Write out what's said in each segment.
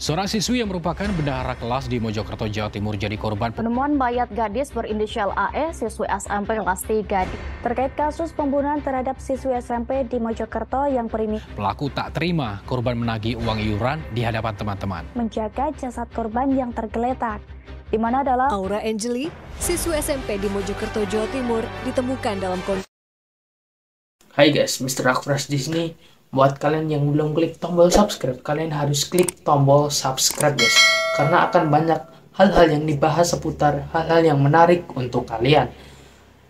Seorang siswi yang merupakan bendahara kelas di Mojokerto, Jawa Timur jadi korban Penemuan mayat gadis berinisial AE, siswi SMP kelas 3, terkait kasus pembunuhan terhadap siswi SMP di Mojokerto yang pelaku tak terima korban menagih uang iuran di hadapan teman-teman. menjaga jasad korban yang tergeletak, di mana adalah Aura Angeli, siswi SMP di Mojokerto, Jawa Timur, ditemukan dalam kondisi. Hai guys, Mr. Akfresh di sini. Buat kalian yang belum klik tombol subscribe, kalian harus klik tombol subscribe guys. Karena akan banyak hal-hal yang dibahas seputar hal-hal yang menarik untuk kalian.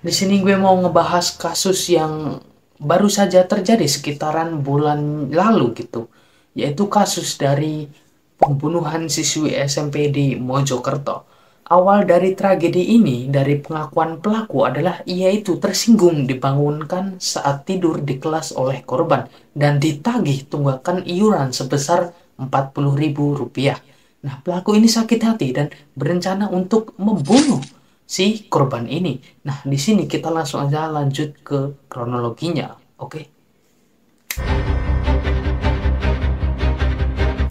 Di sini gue mau ngebahas kasus yang baru saja terjadi sekitaran bulan lalu gitu. Yaitu kasus dari pembunuhan siswi SMP di Mojokerto. Awal dari tragedi ini, dari pengakuan pelaku adalah ia itu tersinggung dibangunkan saat tidur di kelas oleh korban dan ditagih tunggakan iuran sebesar Rp40.000. Nah, pelaku ini sakit hati dan berencana untuk membunuh si korban ini. Nah, di sini kita langsung aja lanjut ke kronologinya, oke?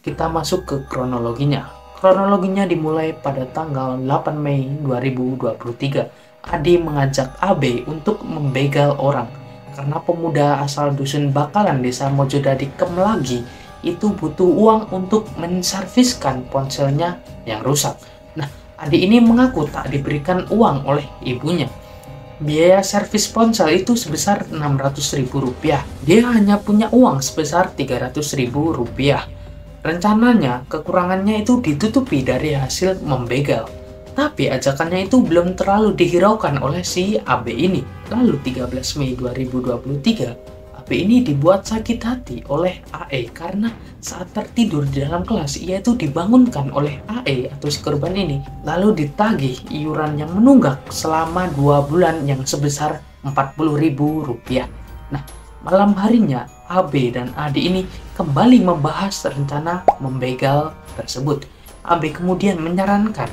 Kita masuk ke kronologinya. Kronologinya dimulai pada tanggal 8 Mei 2023. Adi mengajak AB untuk membegal orang karena pemuda asal dusun Bakalan desa Mojodadi Kemlagi itu butuh uang untuk menserviskan ponselnya yang rusak. Nah, Adi ini mengaku tak diberikan uang oleh ibunya. Biaya servis ponsel itu sebesar Rp600.000. Dia hanya punya uang sebesar Rp300.000. Rencananya, kekurangannya itu ditutupi dari hasil membegal. Tapi ajakannya itu belum terlalu dihiraukan oleh si AB ini. Lalu 13 Mei 2023, AB ini dibuat sakit hati oleh AE karena saat tertidur di dalam kelas, ia itu dibangunkan oleh AE atau si korban ini. Lalu ditagih iuran yang menunggak selama 2 bulan yang sebesar Rp40.000. Nah, malam harinya, AB dan Adi ini kembali membahas rencana membegal tersebut. AB kemudian menyarankan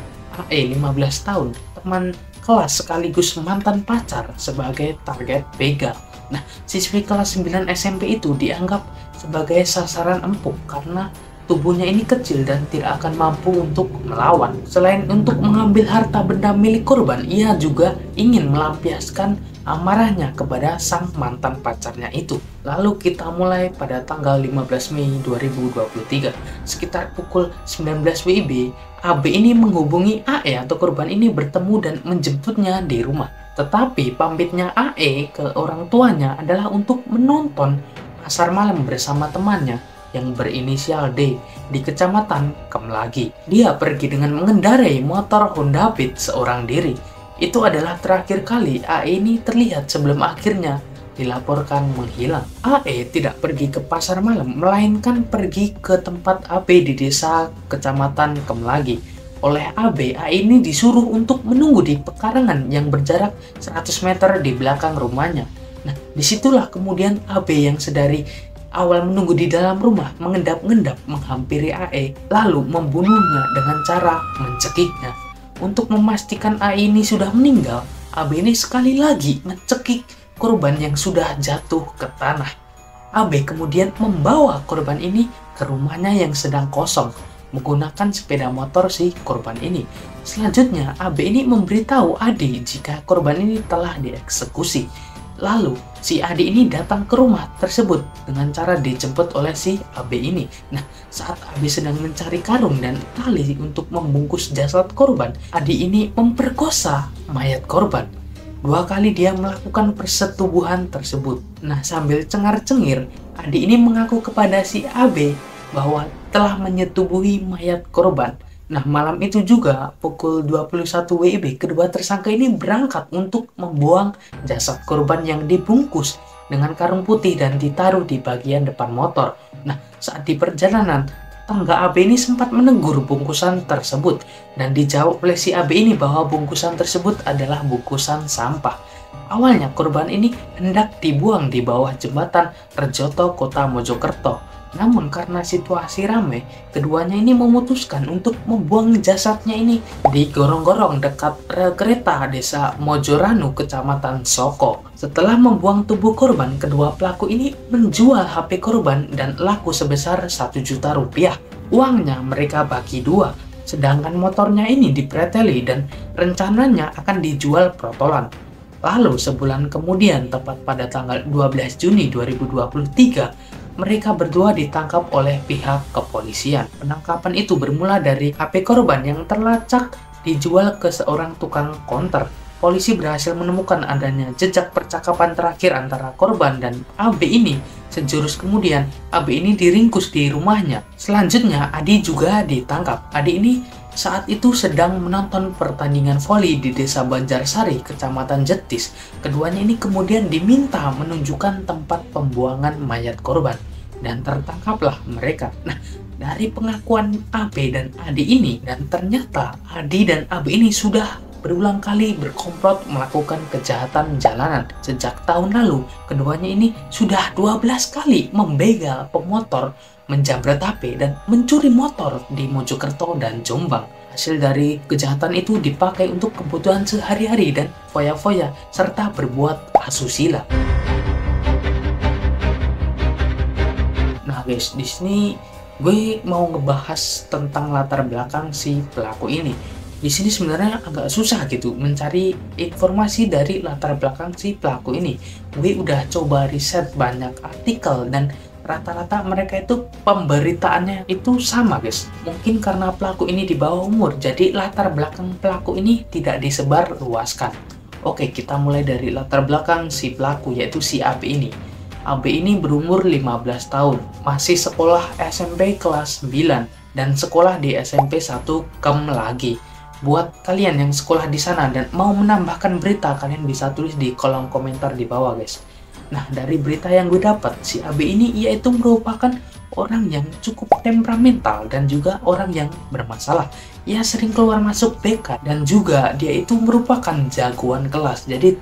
AE 15 tahun, teman kelas sekaligus mantan pacar, sebagai target begal. Nah, siswi kelas 9 SMP itu dianggap sebagai sasaran empuk karena tubuhnya ini kecil dan tidak akan mampu untuk melawan. Selain untuk mengambil harta benda milik korban, ia juga ingin melampiaskan amarahnya kepada sang mantan pacarnya itu. Lalu kita mulai pada tanggal 15 Mei 2023. Sekitar pukul 19 WIB, AB ini menghubungi AE atau korban ini bertemu dan menjemputnya di rumah. Tetapi pamitnya AE ke orang tuanya adalah untuk menonton pasar malam bersama temannya yang berinisial D di Kecamatan Kemlagi. Dia pergi dengan mengendarai motor Honda Beat seorang diri. Itu adalah terakhir kali AE ini terlihat sebelum akhirnya dilaporkan menghilang. AE tidak pergi ke pasar malam, melainkan pergi ke tempat AB di desa Kecamatan Kemlagi. Oleh AB, AE ini disuruh untuk menunggu di pekarangan yang berjarak 100 meter di belakang rumahnya. Nah, disitulah kemudian AB yang sedari awal menunggu di dalam rumah mengendap-endap menghampiri AE, lalu membunuhnya dengan cara mencekiknya. Untuk memastikan AE ini sudah meninggal, AB ini sekali lagi mencekik korban yang sudah jatuh ke tanah. AB kemudian membawa korban ini ke rumahnya yang sedang kosong menggunakan sepeda motor si korban ini. Selanjutnya, AB ini memberitahu Adi jika korban ini telah dieksekusi. Lalu, si Adi ini datang ke rumah tersebut dengan cara dijemput oleh si AB ini. Nah, saat AB sedang mencari karung dan tali untuk membungkus jasad korban, Adi ini memperkosa mayat korban. 2 kali dia melakukan persetubuhan tersebut. Nah, sambil cengar-cengir, Adi ini mengaku kepada si AB bahwa telah menyetubuhi mayat korban. Nah, malam itu juga pukul 21 WIB, kedua tersangka ini berangkat untuk membuang jasad korban yang dibungkus dengan karung putih dan ditaruh di bagian depan motor. Nah, saat di perjalanan, tetangga AB ini sempat menegur bungkusan tersebut dan dijawab oleh si AB ini bahwa bungkusan tersebut adalah bungkusan sampah. Awalnya korban ini hendak dibuang di bawah jembatan Rejoto, Kota Mojokerto. Namun karena situasi ramai, keduanya ini memutuskan untuk membuang jasadnya ini di gorong-gorong dekat rel kereta desa Mojoranu, kecamatan Soko. Setelah membuang tubuh korban, kedua pelaku ini menjual HP korban dan laku sebesar 1 juta rupiah. Uangnya mereka bagi dua, sedangkan motornya ini dipreteli dan rencananya akan dijual protolan. Lalu sebulan kemudian, tepat pada tanggal 12 Juni 2023, mereka berdua ditangkap oleh pihak kepolisian. Penangkapan itu bermula dari HP korban yang terlacak dijual ke seorang tukang konter. Polisi berhasil menemukan adanya jejak percakapan terakhir antara korban dan AB ini. Sejurus kemudian, AB ini diringkus di rumahnya. Selanjutnya, Adi juga ditangkap. Adi ini saat itu sedang menonton pertandingan voli di desa Banjarsari, kecamatan Jetis. Keduanya ini kemudian diminta menunjukkan tempat pembuangan mayat korban. Dan tertangkaplah mereka. Nah, dari pengakuan AB dan Adi ini, dan ternyata Adi dan AB ini sudah berulang kali berkomplot melakukan kejahatan jalanan. Sejak tahun lalu, keduanya ini sudah 12 kali membegal pemotor, menjamret HP, dan mencuri motor di Mojokerto dan Jombang. Hasil dari kejahatan itu dipakai untuk kebutuhan sehari-hari dan foya-foya, serta berbuat asusila. Nah guys, di sini gue mau ngebahas tentang latar belakang si pelaku ini. Di sini sebenarnya agak susah gitu mencari informasi dari latar belakang si pelaku ini. Gue udah coba riset banyak artikel dan rata-rata mereka itu pemberitaannya itu sama guys. Mungkin karena pelaku ini di bawah umur, jadi latar belakang pelaku ini tidak disebar luaskan. Oke, kita mulai dari latar belakang si pelaku, yaitu si AB ini. AB ini berumur 15 tahun, masih sekolah SMP kelas 9 dan sekolah di SMP 1 Kemlagi. Buat kalian yang sekolah di sana dan mau menambahkan berita, kalian bisa tulis di kolom komentar di bawah guys. Nah, dari berita yang gue dapat, si AB ini yaitu merupakan orang yang cukup temperamental dan juga orang yang bermasalah. Ia sering keluar masuk BK dan juga dia itu merupakan jagoan kelas. Jadi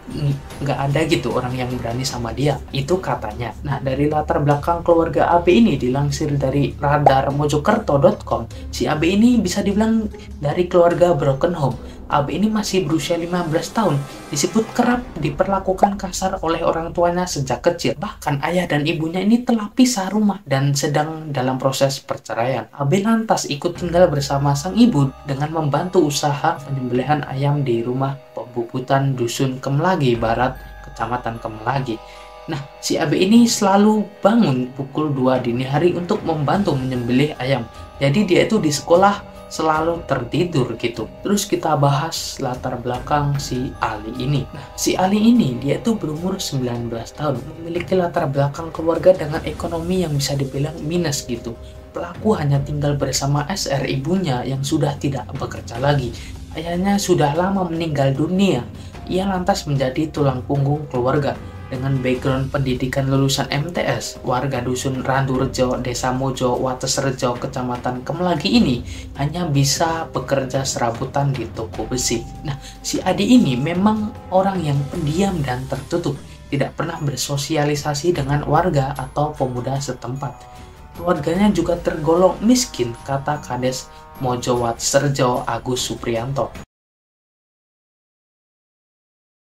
nggak ada gitu orang yang berani sama dia, itu katanya. Nah, dari latar belakang keluarga AB ini dilansir dari radarmojokerto.com, si AB ini bisa dibilang dari keluarga broken home. AB ini masih berusia 15 tahun, disebut kerap diperlakukan kasar oleh orang tuanya sejak kecil. Bahkan ayah dan ibunya ini telah pisah rumah dan sedang dalam proses perceraian. AB lantas ikut tinggal bersama sang ibu dengan membantu usaha penyembelihan ayam di rumah pembubutan Dusun Kemlagi Barat, Kecamatan Kemlagi. Nah, si AB ini selalu bangun pukul 2 dini hari untuk membantu menyembelih ayam. Jadi dia itu di sekolah selalu tertidur gitu. Terus kita bahas latar belakang si Ali ini. Nah, si Ali ini dia tuh berumur 19 tahun, memiliki latar belakang keluarga dengan ekonomi yang bisa dibilang minus gitu. Pelaku hanya tinggal bersama SR, ibunya yang sudah tidak bekerja lagi. Ayahnya sudah lama meninggal dunia. Ia lantas menjadi tulang punggung keluarga. Dengan background pendidikan lulusan MTS, warga dusun Randurejo, Desa Mojo, Watesrejo, Kecamatan Kemlagi ini hanya bisa bekerja serabutan di toko besi. Nah, si Adi ini memang orang yang pendiam dan tertutup, tidak pernah bersosialisasi dengan warga atau pemuda setempat. Keluarganya juga tergolong miskin, kata Kades Mojo Watesrejo Agus Supriyanto.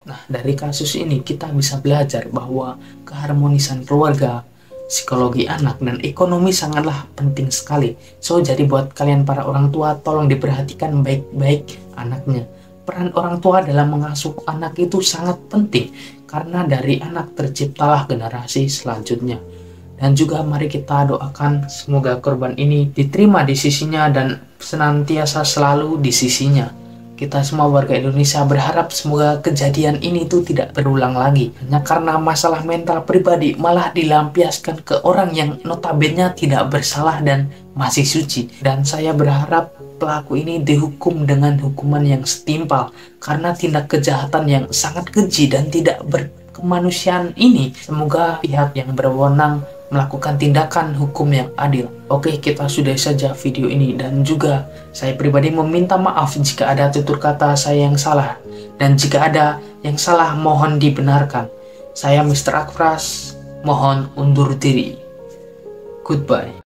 Nah, dari kasus ini kita bisa belajar bahwa keharmonisan keluarga, psikologi anak, dan ekonomi sangatlah penting sekali. So, jadi buat kalian para orang tua, tolong diperhatikan baik-baik anaknya. Peran orang tua dalam mengasuh anak itu sangat penting, karena dari anak terciptalah generasi selanjutnya. Dan juga mari kita doakan semoga korban ini diterima di sisinya dan senantiasa selalu di sisinya. Kita semua warga Indonesia berharap semoga kejadian ini tuh tidak berulang lagi. Hanya karena masalah mental pribadi malah dilampiaskan ke orang yang notabene tidak bersalah dan masih suci. Dan saya berharap pelaku ini dihukum dengan hukuman yang setimpal karena tindak kejahatan yang sangat keji dan tidak berkemanusiaan ini. Semoga pihak yang berwenang melakukan tindakan hukum yang adil. Oke, kita sudah saja video ini, dan juga saya pribadi meminta maaf jika ada tutur kata saya yang salah, dan jika ada yang salah mohon dibenarkan. Saya Mr. Akpras, mohon undur diri. Goodbye.